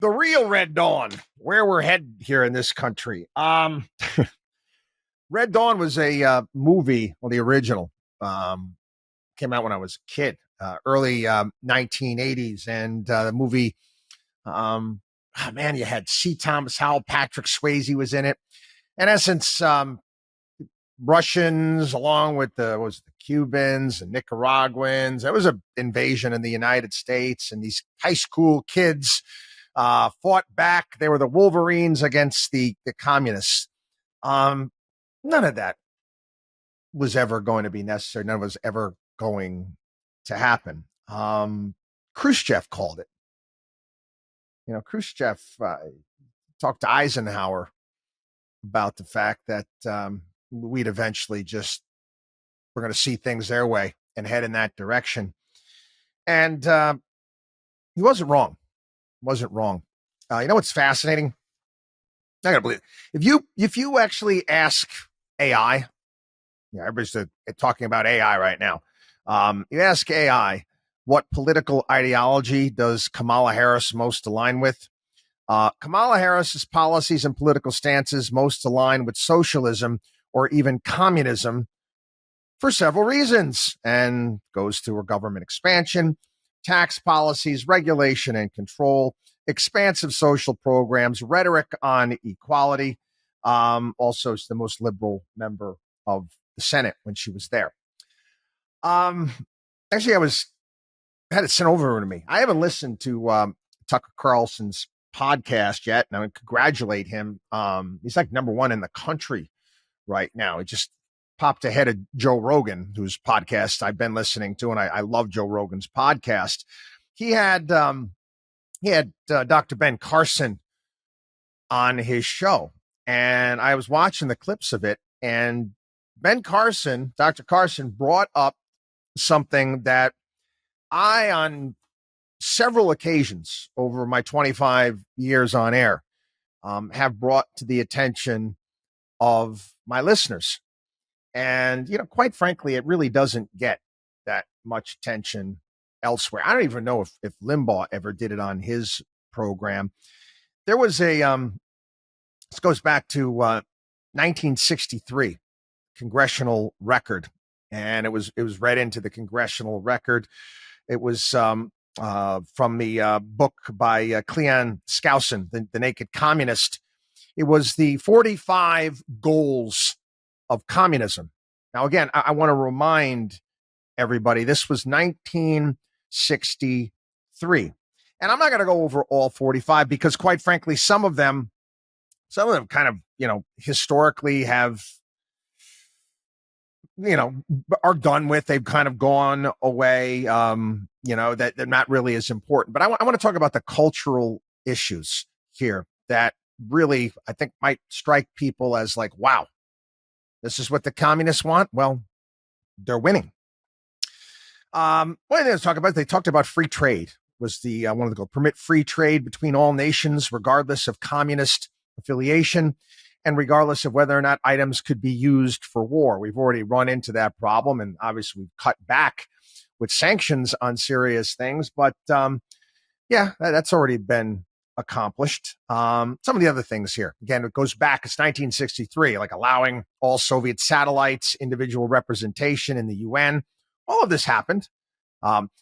The real Red Dawn, where we're headed here in this country. Red Dawn was a movie, well, the original, came out when I was a kid, early 1980s. And the movie, you had C. Thomas Howell, Patrick Swayze was in it. In essence, Russians, along with the Cubans and Nicaraguans. There was an invasion in the United States, and these high school kids fought back. They were the Wolverines against the communists. None of that was ever going to be necessary. None was ever going to happen. Khrushchev called it. Khrushchev talked to Eisenhower about the fact that we'd eventually we're going to see things their way and head in that direction. And he wasn't wrong. Wasn't wrong. You know what's fascinating? I gotta believe it. If you actually ask AI, everybody's talking about AI right now. You ask AI, what political ideology does Kamala Harris most align with? Kamala Harris's policies and political stances most align with socialism or even communism for several reasons, and goes through her government expansion, tax policies, regulation and control, expansive social programs, rhetoric on equality. Also, it's the most liberal member of the Senate when she was there. Actually, I had it sent over to me. I haven't listened to Tucker Carlson's podcast yet, and I would congratulate him. He's like number one in the country right now. It just popped ahead of Joe Rogan, whose podcast I've been listening to, and I love Joe Rogan's podcast. He had Dr. Ben Carson on his show, and I was watching the clips of it, and Dr. Carson brought up something that I, on several occasions over my 25 years on air, have brought to the attention of my listeners. And, quite frankly, it really doesn't get that much attention elsewhere. I don't even know if Limbaugh ever did it on his program. There was this goes back to 1963 congressional record, and it was read into the congressional record. It was from the book by Cleon Skousen, the Naked Communist. It was the 45 goals of communism. Now, again, I want to remind everybody, this was 1963. And I'm not going to go over all 45 because, quite frankly, some of them kind of, historically have, are done with. They've kind of gone away, that they're not really as important. But I want to talk about the cultural issues here that really, I think, might strike people as like, wow, this is what the communists want? Well, they're winning. One thing they talked about free trade was the one of the goals. Permit free trade between all nations, regardless of communist affiliation and regardless of whether or not items could be used for war. We've already run into that problem, and obviously we've cut back with sanctions on serious things. But that's already been accomplished. Some of the other things here, again, it goes back, it's 1963, like allowing all Soviet satellites, individual representation in the UN. All of this happened.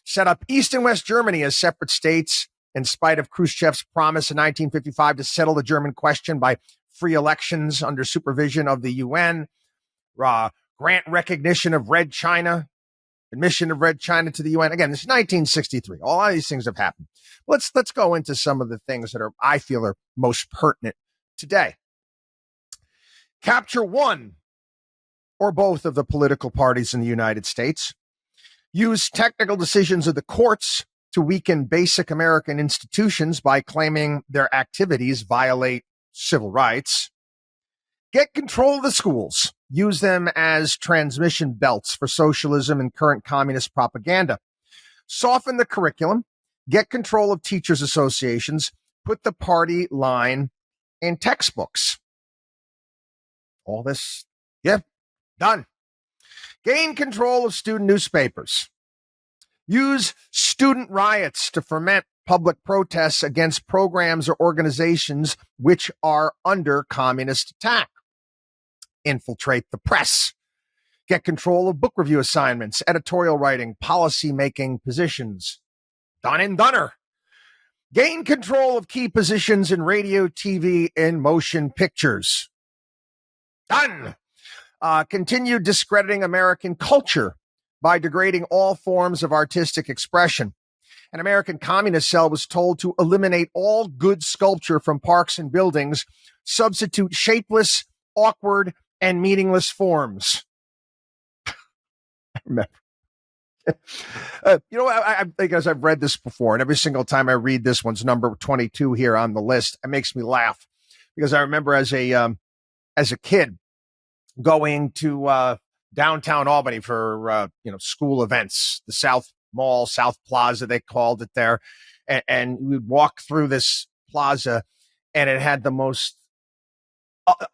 Set up East and West Germany as separate states in spite of Khrushchev's promise in 1955 to settle the German question by free elections under supervision of the UN. Grant recognition of Red China, admission of Red China to the UN. Again, this is 1963. All of these things have happened. Let's go into some of the things that I feel are most pertinent today. Capture one or both of the political parties in the United States. Use technical decisions of the courts to weaken basic American institutions by claiming their activities violate civil rights. Get control of the schools. Use them as transmission belts for socialism and current communist propaganda. Soften the curriculum. Get control of teachers' associations. Put the party line in textbooks. All this, done. Gain control of student newspapers. Use student riots to ferment public protests against programs or organizations which are under communist attack. Infiltrate the press. Get control of book review assignments, editorial writing, policy making positions. Done and doner. Gain control of key positions in radio, TV, and motion pictures. Done. Continue discrediting American culture by degrading all forms of artistic expression. An American communist cell was told to eliminate all good sculpture from parks and buildings, substitute shapeless, awkward, and meaningless forms. I remember. I think as I've read this before, and every single time I read this one's number 22 here on the list, it makes me laugh because I remember as a kid going to downtown Albany for school events, the South Mall, South Plaza, they called it there, and we'd walk through this plaza, and it had the most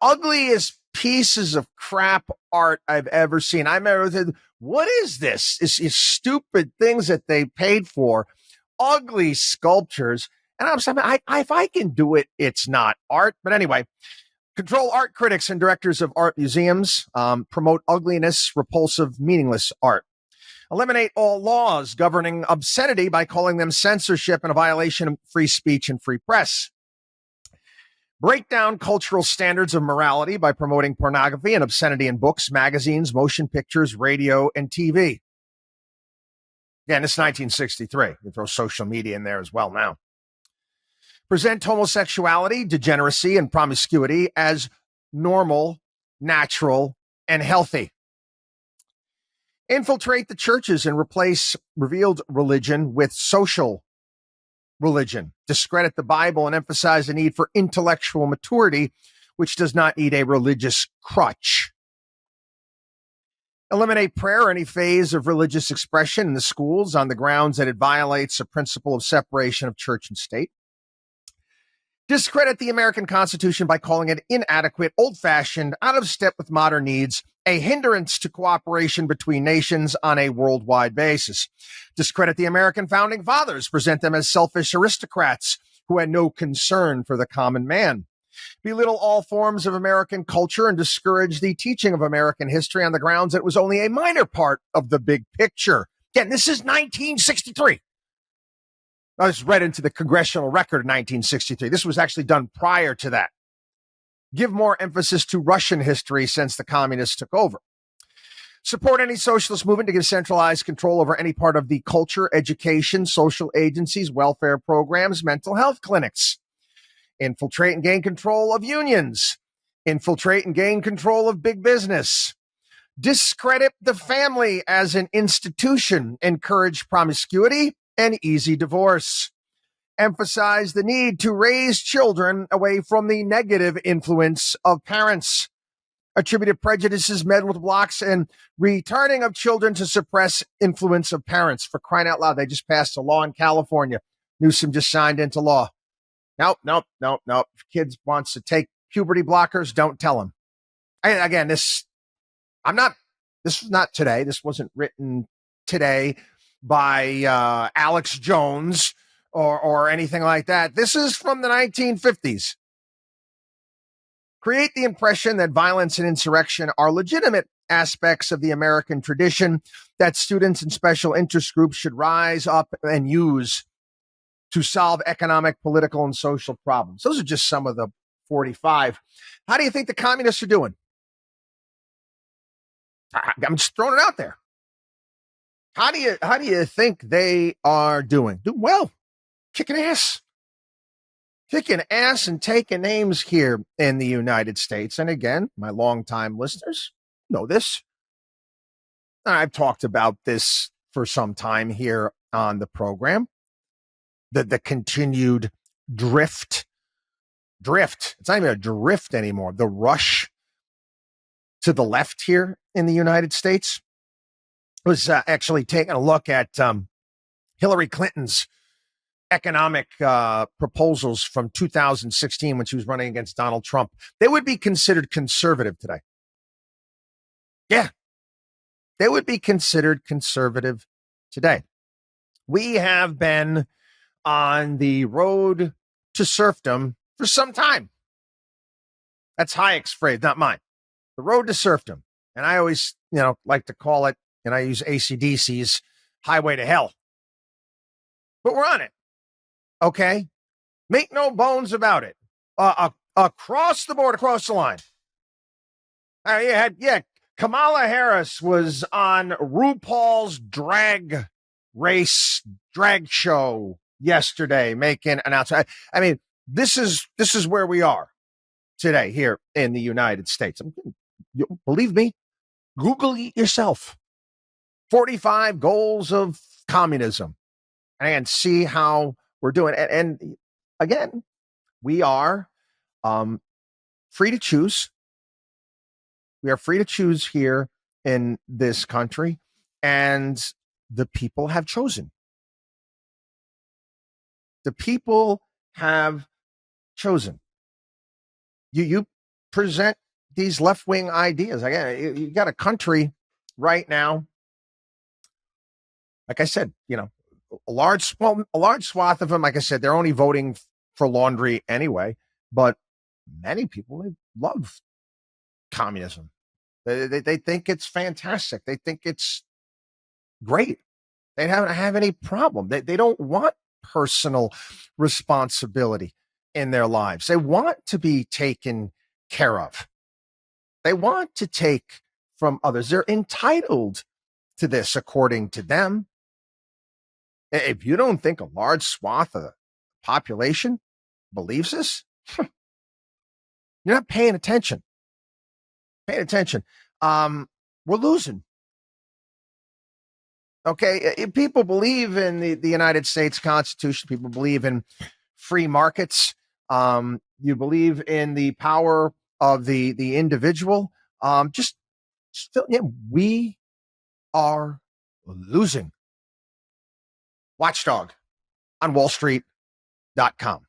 ugliest pieces of crap art I've ever seen. I remember, what is this? It's stupid things that they paid for, ugly sculptures. And I'm saying, if I can do it, it's not art. But anyway, control art critics and directors of art museums, promote ugliness, repulsive, meaningless art. Eliminate all laws governing obscenity by calling them censorship and a violation of free speech and free press. Break down cultural standards of morality by promoting pornography and obscenity in books, magazines, motion pictures, radio, and TV. Again, it's 1963. You throw social media in there as well now. Present homosexuality, degeneracy, and promiscuity as normal, natural, and healthy. Infiltrate the churches and replace revealed religion with social religion. Discredit the Bible and emphasize the need for intellectual maturity, which does not need a religious crutch. Eliminate prayer or any phase of religious expression in the schools on the grounds that it violates the principle of separation of church and state. Discredit the American Constitution by calling it inadequate, old-fashioned, out of step with modern needs, a hindrance to cooperation between nations on a worldwide basis. Discredit the American founding fathers, present them as selfish aristocrats who had no concern for the common man. Belittle all forms of American culture and discourage the teaching of American history on the grounds that it was only a minor part of the big picture. Again, this is 1963. I just read into the congressional record in 1963. This was actually done prior to that. Give more emphasis to Russian history since the communists took over. Support any socialist movement to give centralized control over any part of the culture, education, social agencies, welfare programs, mental health clinics. Infiltrate and gain control of unions. Infiltrate and gain control of big business. Discredit the family as an institution. Encourage promiscuity and easy divorce. Emphasize the need to raise children away from the negative influence of parents. Attributed prejudices, mental blocks, and retarding of children to suppress influence of parents. For crying out loud, they just passed a law in California. Newsom just signed into law. Nope. If kids wants to take puberty blockers, don't tell them. Again, this was not today. This wasn't written today by Alex Jones or anything like that. This is from the 1950s. Create the impression that violence and insurrection are legitimate aspects of the American tradition that students and special interest groups should rise up and use to solve economic, political, and social problems. Those are just some of the 45. How do you think the communists are doing? I'm just throwing it out there. How do you think they are doing? Doing well. Kicking ass and taking names here in the United States. And again, my longtime listeners know this. I've talked about this for some time here on the program. The continued drift. It's not even a drift anymore. The rush to the left here in the United States. I was actually taking a look at Hillary Clinton's economic proposals from 2016 when she was running against Donald Trump. They would be considered conservative today. Yeah, they would be considered conservative today. We have been on the road to serfdom for some time. That's Hayek's phrase, not mine. The road to serfdom. And I always, like to call it, and I use AC/DC's highway to hell. But we're on it. Okay? Make no bones about it. Across the board, across the line. Kamala Harris was on RuPaul's drag show yesterday, making announcements. I mean, this is where we are today here in the United States. Believe me, Google it yourself. 45 goals of communism, and see how we're doing. And again, we are free to choose. We are free to choose here in this country, and the people have chosen. The people have chosen. You present these left-wing ideas. Again, you got a country right now, like I said, a large swath of them, like I said, they're only voting for laundry anyway, but many people, they love communism. They think it's fantastic. They think it's great. They don't have any problem. They don't want personal responsibility in their lives. They want to be taken care of. They want to take from others. They're entitled to this according to them. If you don't think a large swath of the population believes this, you're not paying attention. Pay attention. We're losing. Okay, if people believe in the United States Constitution. People believe in free markets. You believe in the power of the individual. We are losing. WatchDog on WallStreet.com.